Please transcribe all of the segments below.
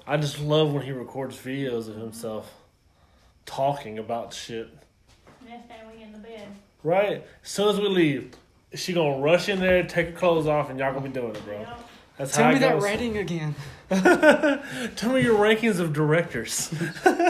I just love when he records videos of himself talking about shit. Next time we get in the bed. Right? As soon as we leave, she gonna rush in there, take her clothes off, and y'all gonna be doing it, bro. Yep. That's Tell how me it that goes. rating again. Tell me your rankings of directors. What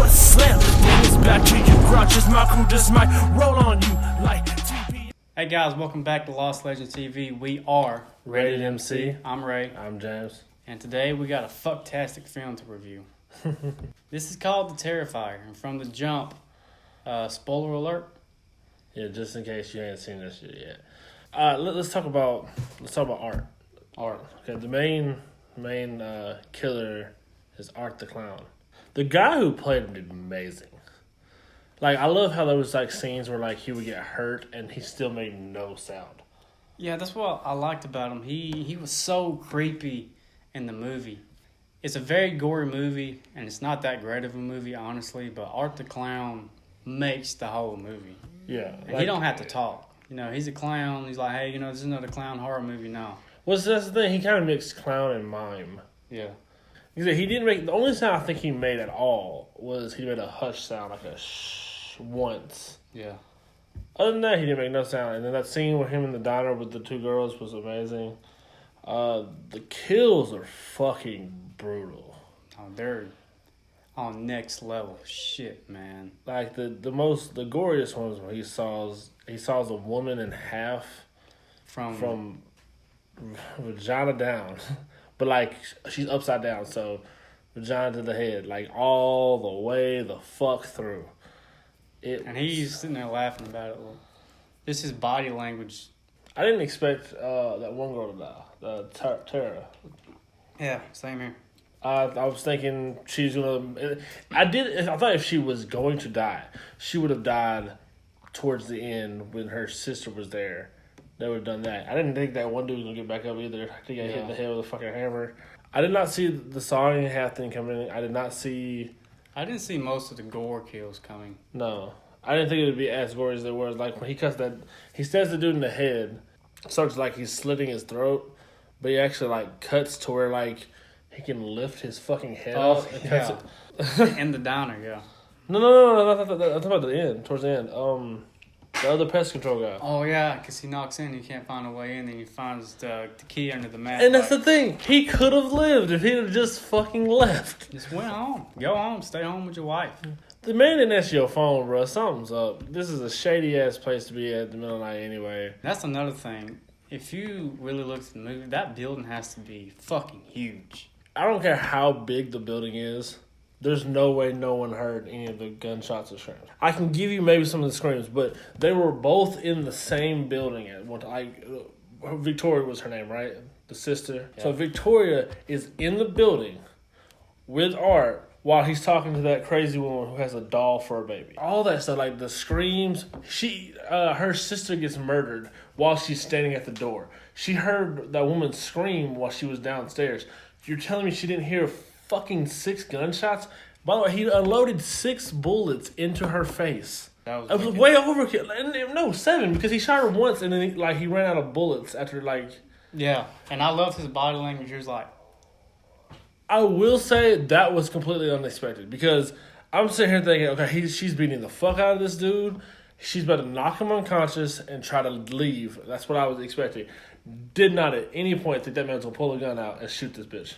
a slam! Bring us back to you, grouches. My crew just might roll on you like TV. Hey guys, welcome back to Lost Legends TV. We are Rated MC. I'm Ray, I'm James. and today we got a fucktastic film to review. This is called The Terrifier, and from the jump, spoiler alert. Yeah, just in case you ain't seen this shit yet. Let's talk about Art. Art. Okay, the main killer is Art the Clown. The guy who played him did amazing. Like, I love how there was like scenes where like he would get hurt and he still made no sound. Yeah, that's what I liked about him. He was so creepy in the movie. It's a very gory movie, and it's not that great of a movie, honestly, but Art the Clown makes the whole movie. Yeah, And he don't have to talk. You know, he's a clown. He's like, hey, this is another clown horror movie now. Well, that's the thing. He kind of mixed clown and mime. Yeah. He didn't make, the only sound I think he made at all was he made a hush sound, like a shh once. Yeah. Other than that, he didn't make no sound. And then that scene with him in the diner with the two girls was amazing. The kills are fucking brutal. Oh, they're on next level shit, man. Like the goriest ones where he saws a woman in half from vagina down. But, like, she's upside down, so vagina to the head, like, all the way the fuck through. And he's sitting there laughing about it. This is body language. I didn't expect that one girl to die, Tara. Yeah, same here. I was thinking she's gonna. I thought if she was going to die, she would have died towards the end when her sister was there. They would have done that. I didn't think that one dude was going to get back up either. I think I hit in the head with a fucking hammer. I did not see the sawing half thing coming in. I didn't see most of the gore kills coming. No. I didn't think it would be as gory as it was. Like, when he cuts that... He stabs the dude in the head. Starts like he's slitting his throat. But he actually, like, cuts to where, like, he can lift his fucking head up and cuts it. In the diner, yeah. No. I'm talking about the end. Towards the end. The other pest control guy. Oh, yeah, because he knocks in, he can't find a way in, and he finds the key under the mat. And that's the thing. He could have lived if he'd have just fucking left. Just went home. Go home. Stay home with your wife. The man didn't answer your phone, bro. Something's up. This is a shady-ass place to be at the middle of the night anyway. That's another thing. If you really look at the movie, that building has to be fucking huge. I don't care how big the building is. There's no way no one heard any of the gunshots or screams. I can give you maybe some of the screams, but they were both in the same building at one time. Victoria was her name, right? The sister. Yeah. So Victoria is in the building with Art while he's talking to that crazy woman who has a doll for a baby. All that stuff, like the screams. Her sister gets murdered while she's standing at the door. She heard that woman scream while she was downstairs. You're telling me she didn't hear fucking 6 gunshots? By the way, he unloaded 6 bullets into her face. That was way overkill. No, 7, because he shot her once and then he ran out of bullets after Yeah, and I love his body language. He was like... I will say that was completely unexpected because I'm sitting here thinking, okay, she's beating the fuck out of this dude. She's about to knock him unconscious and try to leave. That's what I was expecting. Did not at any point think that man was going to pull a gun out and shoot this bitch.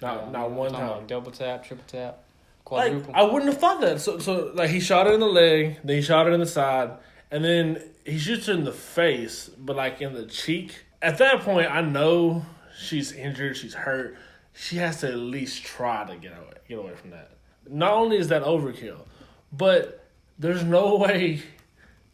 Not one time. Double tap, triple tap, quadruple. I wouldn't have thought that. So he shot her in the leg, then he shot her in the side, and then he shoots her in the face, but in the cheek. At that point, I know she's injured, she's hurt. She has to at least try to get away from that. Not only is that overkill, but there's no way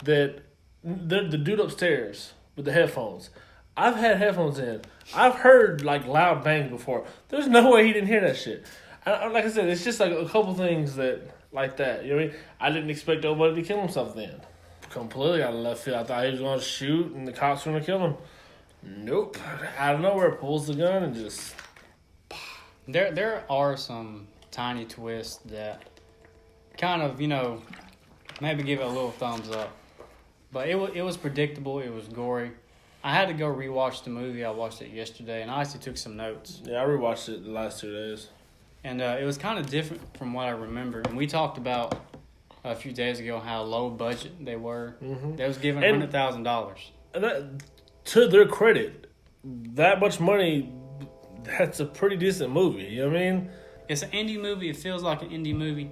that the dude upstairs with the headphones. I've had headphones in. I've heard loud bangs before. There's no way he didn't hear that shit. And like I said, it's just a couple things that. You know what I mean? I didn't expect nobody to kill himself then. Completely out of left field. I thought he was going to shoot and the cops were going to kill him. Nope. Out of nowhere, pulls the gun and just. There are some tiny twists that kind of, maybe give it a little thumbs up. But it was predictable. It was gory. I had to go rewatch the movie. I watched it yesterday, and I actually took some notes. Yeah, I rewatched it the last 2 days. And it was kind of different from what I remember. And we talked about a few days ago how low budget they were. Mm-hmm. They was given And- $100,000. And that, to their credit, that much money, that's a pretty decent movie. You know what I mean? It's an indie movie. It feels like an indie movie.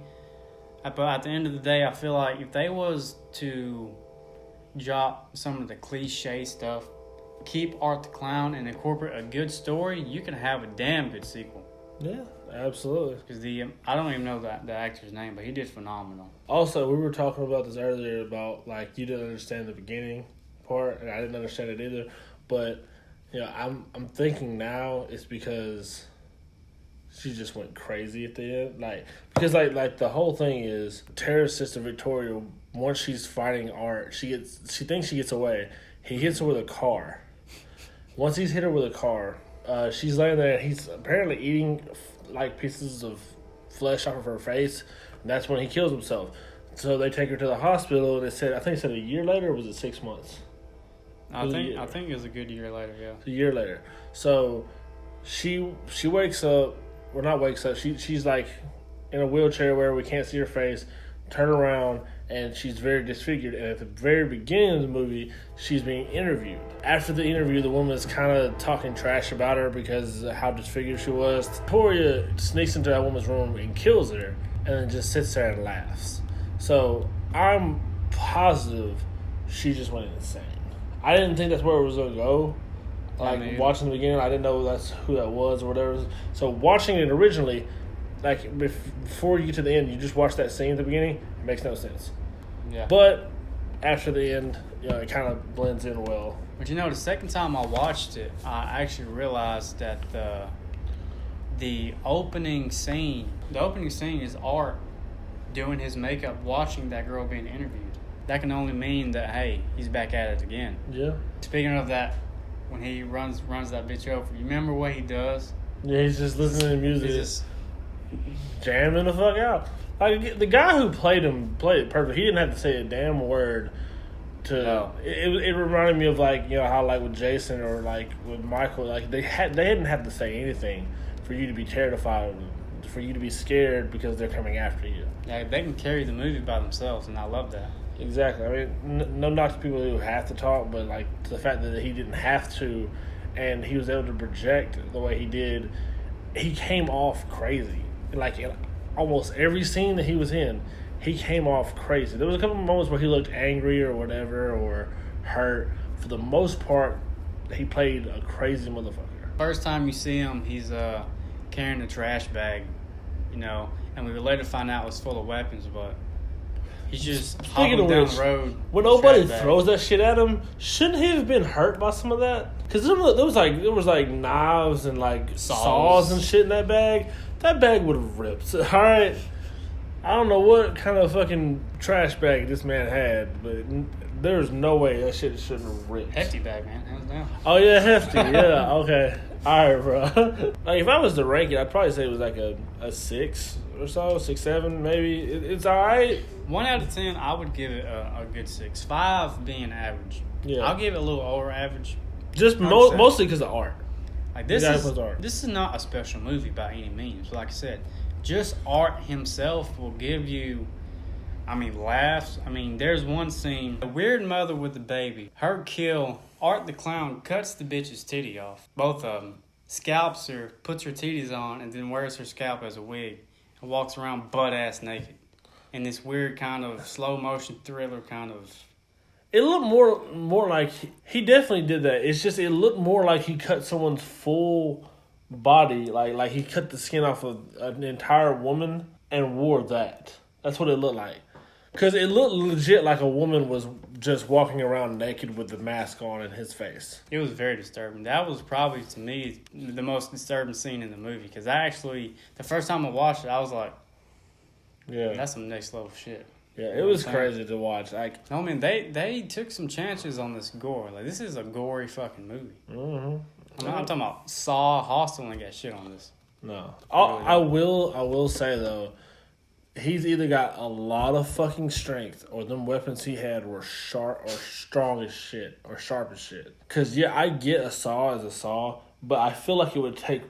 But at the end of the day, I feel like if they was to drop some of the cliche stuff, keep Art the Clown, and incorporate a good story, you can have a damn good sequel. Yeah, absolutely. Because I don't even know the actor's name, but he did phenomenal. Also, we were talking about this earlier about, like, you didn't understand the beginning part, and I didn't understand it either. But, you know, I'm thinking now it's because she just went crazy at the end. Like, because, like the whole thing is Tara's sister Victoria, once she's fighting Art, she thinks she gets away. He hits her with a car. Once he's hit her with a car, she's laying there, and he's apparently eating, like, pieces of flesh off of her face, and that's when he kills himself. So they take her to the hospital, and I think it said a year later, or was it 6 months? I think it was a good year later, yeah. A year later. So she wakes up, or not wakes up, she's like in a wheelchair where we can't see her face, turn around, and she's very disfigured. And at the very beginning of the movie, she's being interviewed. After the interview, the woman is kind of talking trash about her because of how disfigured she was. Victoria sneaks into that woman's room and kills her, and then just sits there and laughs. So I'm positive she just went insane. I didn't think that's where it was going to go. Like, watching the beginning, I didn't know that's who that was or whatever. So watching it originally, like, before you get to the end, you just watch that scene at the beginning, it makes no sense. Yeah. But after the end, you know, it kind of blends in well. But you know, the second time I watched it, I actually realized that the opening scene is Art doing his makeup, watching that girl being interviewed. That can only mean that, hey, he's back at it again. Yeah. Speaking of that, when he runs that bitch over, you remember what he does? Yeah, he's just listening to music. He's just jamming the fuck out. Like, the guy who played him played it perfect. He didn't have to say a damn word to. No. It reminded me of, like, you know, how, like, with Jason or, like, with Michael, like, they didn't have to say anything for you to be terrified, for you to be scared because they're coming after you. yeah, they can carry the movie by themselves, and I love that. Exactly. I mean, no knock to people who have to talk, but, like, the fact that he didn't have to, and he was able to project the way he did, he came off crazy. Like, in almost every scene that he was in, he came off crazy. There was a couple of moments where he looked angry or whatever, or hurt. For the most part, he played a crazy motherfucker. First time you see him, he's carrying a trash bag, you know, and we would later find out it was full of weapons, but he's just Speaking hopping of down which, the road. when nobody trash bag. throws that shit at him, shouldn't he have been hurt by some of that? Because there was like knives and like saws and shit in that bag. That bag would have ripped. All right, I don't know what kind of fucking trash bag this man had, but there's no way that shit shouldn't have ripped. Hefty bag, man, hands down. Oh yeah, hefty. Yeah, okay. All right, bro. Like, if I was to rank it, I'd probably say it was like a 6 or so, 6, 7 maybe. It's all right. 1 out of 10, I would give it a good 6. 5 being average. Yeah. I'll give it a little over average. Just mostly because of art. Like, You gotta put the art. this is not a special movie by any means. Like I said, just Art himself will give you, laughs. There's one scene, a weird mother with the baby. Her kill, Art the Clown cuts the bitch's titty off. Both of them. Scalps her, puts her titties on, and then wears her scalp as a wig. And walks around butt-ass naked. In this weird kind of slow-motion thriller kind of... It looked more like he definitely did that. It's just it looked more like he cut someone's full body, like he cut the skin off of an entire woman and wore that. That's what it looked like. Because it looked legit like a woman was just walking around naked with the mask on in his face. It was very disturbing. That was probably, to me, the most disturbing scene in the movie. Because the first time I watched it, I was like, yeah, that's some next level shit. Yeah, it was crazy to watch. Like, No, they took some chances on this gore. Like, this is a gory fucking movie. mm-hmm. I'm talking about Saw, Hostel, and got shit on this. No, I will say though, he's either got a lot of fucking strength or them weapons he had were sharp or strong as shit or sharp as shit. Because, yeah, I get a saw as a saw, but I feel like it would take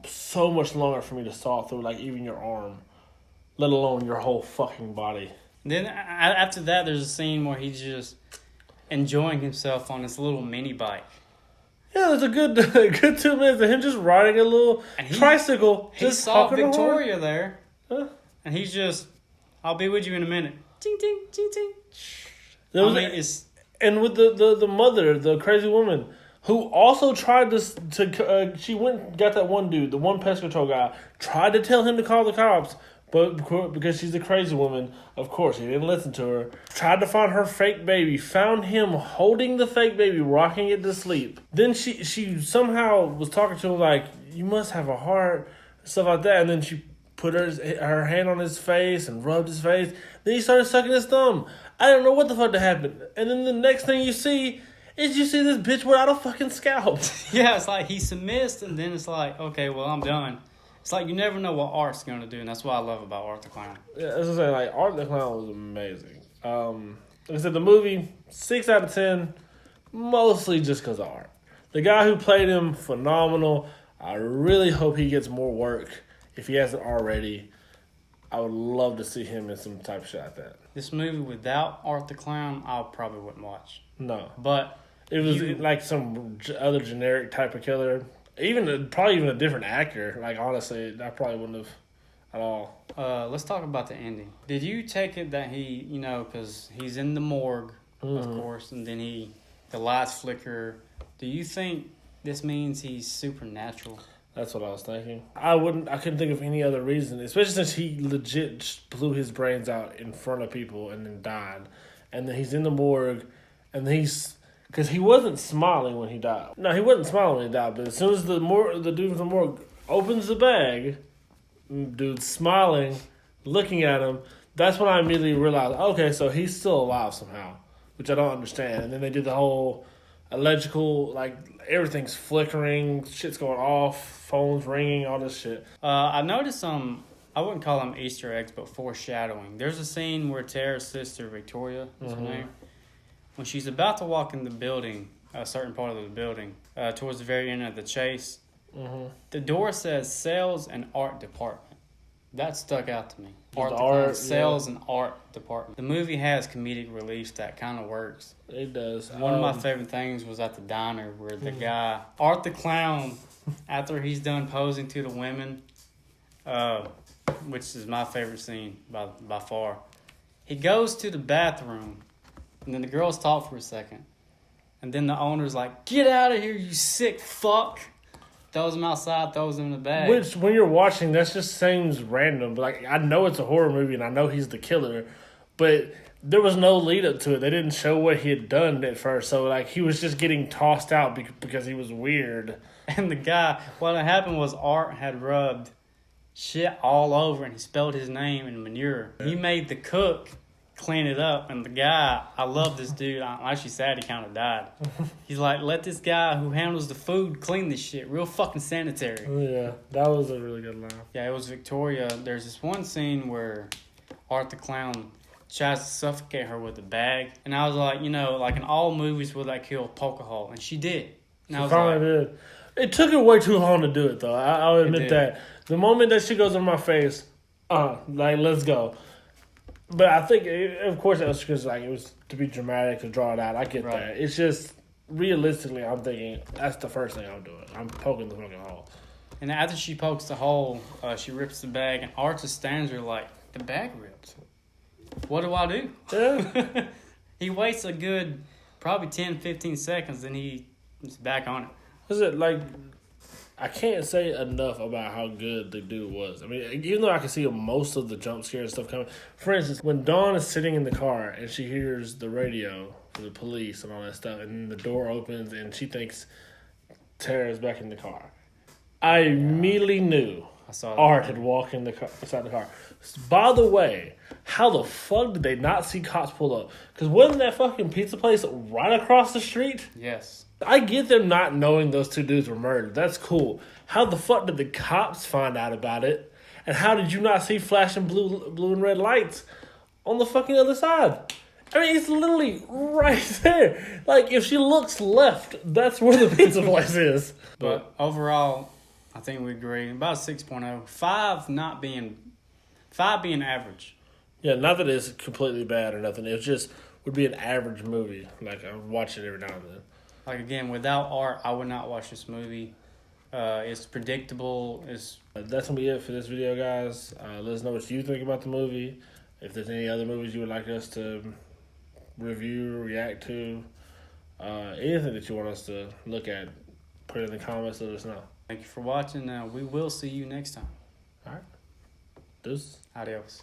so much longer for me to saw through, like, even your arm, let alone your whole fucking body. Then after that, there's a scene where he's just enjoying himself on this little mini bike. Yeah, there's a good 2 minutes of him just riding a little tricycle. He just saw talking to her. Victoria there, Huh? and he's just, I'll be with you in a minute. Ting, ting, ting, ting. There was and with the mother, the crazy woman, who also tried to she went and got that one dude, the one pest control guy, tried to tell him to call the cops, but because she's a crazy woman, of course, he didn't listen to her. Tried to find her fake baby, found him holding the fake baby, rocking it to sleep. Then she somehow was talking to him like, you must have a heart, stuff like that, and then she put her hand on his face and rubbed his face. Then he started sucking his thumb. I don't know what the fuck that happened. And then the next thing you see is this bitch without a fucking scalp. Yeah, it's like he submits, and then it's like, okay, well, I'm done. It's like you never know what Art's going to do, and that's what I love about Art the Clown. Yeah, as I say, like, Art the Clown was amazing. Like I said, the movie, 6 out of 10, mostly just because of Art. The guy who played him, phenomenal. I really hope he gets more work if he hasn't already. I would love to see him in some type of shit like that. This movie without Art the Clown, I probably wouldn't watch. No. But it was like some other generic type of killer. Probably even a different actor. Like, honestly, I probably wouldn't have at all. Let's talk about the ending. Did you take it that he, because he's in the morgue, of course, and then the lights flicker. Do you think this means he's supernatural? That's what I was thinking. I couldn't think of any other reason, especially since he legit blew his brains out in front of people and then died. And then he's in the morgue, and because he wasn't smiling when he died. No, he wasn't smiling when he died, but as soon as the dude from the morgue opens the bag, dude's smiling, looking at him, that's when I immediately realized, okay, so he's still alive somehow, which I don't understand. And then they did the whole electrical, like, everything's flickering, shit's going off, phones ringing, all this shit. I noticed some, I wouldn't call them Easter eggs, but foreshadowing. There's a scene where Tara's sister, Victoria, is her name, when she's about to walk in the building, a certain part of the building, towards the very end of the chase, the door says Sales and Art Department. That stuck out to me. Sales and Art Department. The movie has comedic relief that kind of works. It does. One of my favorite things was at the diner where the guy, Art the Clown, after he's done posing to the women, which is my favorite scene by far, he goes to the bathroom, and then the girls talk for a second, and then the owner's like, "Get out of here, you sick fuck!" Throws him outside, throws him in the bag. Which, when you're watching, that just seems random. But, like, I know it's a horror movie, and I know he's the killer, but there was no lead up to it. They didn't show what he had done at first, so, like, he was just getting tossed out because he was weird. And the guy, what had happened was Art had rubbed shit all over, and he spelled his name in manure. He made the cook clean it up, and the guy, I love this dude. I'm actually sad he kind of died. He's like, let this guy who handles the food clean this shit. Real fucking sanitary. Oh, yeah, that was a really good line. Yeah, it was Victoria. There's this one scene where Art the Clown tries to suffocate her with a bag, and I was like, like in all movies where they kill alcohol, and she did. And She finally did. It took her way too long to do it, though. I'll admit that. The moment that she goes in my face, like, let's go. But I think, of course, that was because, like, it was to be dramatic, to draw it out. I get that. It's just, realistically, I'm thinking, that's the first thing I'm doing. I'm poking the fucking hole. And after she pokes the hole, she rips the bag, and Art just stands there like, the bag ripped. What do I do? Yeah. He waits a good, probably 10, 15 seconds, then he's back on it. Is it, like, I can't say enough about how good the dude was. I mean, even though I can see most of the jump scare and stuff coming. For instance, when Dawn is sitting in the car and she hears the radio for the police and all that stuff, and then the door opens and she thinks Tara's back in the car, I immediately knew Art had walked in inside the car. By the way, how the fuck did they not see cops pull up? Because wasn't that fucking pizza place right across the street? Yes. I get them not knowing those two dudes were murdered. That's cool. How the fuck did the cops find out about it? And how did you not see flashing blue and red lights on the fucking other side? I mean, it's literally right there. Like, if she looks left, that's where the pizza place is. But overall, I think we agree. About 6.0. 5 being average. Yeah, not that it's completely bad or nothing. It just would be an average movie. Like, I would watch it every now and then. Like, again, without art, I would not watch this movie. It's predictable. That's going to be it for this video, guys. Let us know what you think about the movie. If there's any other movies you would like us to review, react to, anything that you want us to look at, put it in the comments, let us know. Thank you for watching. We will see you next time. All right. Deuces. Adios.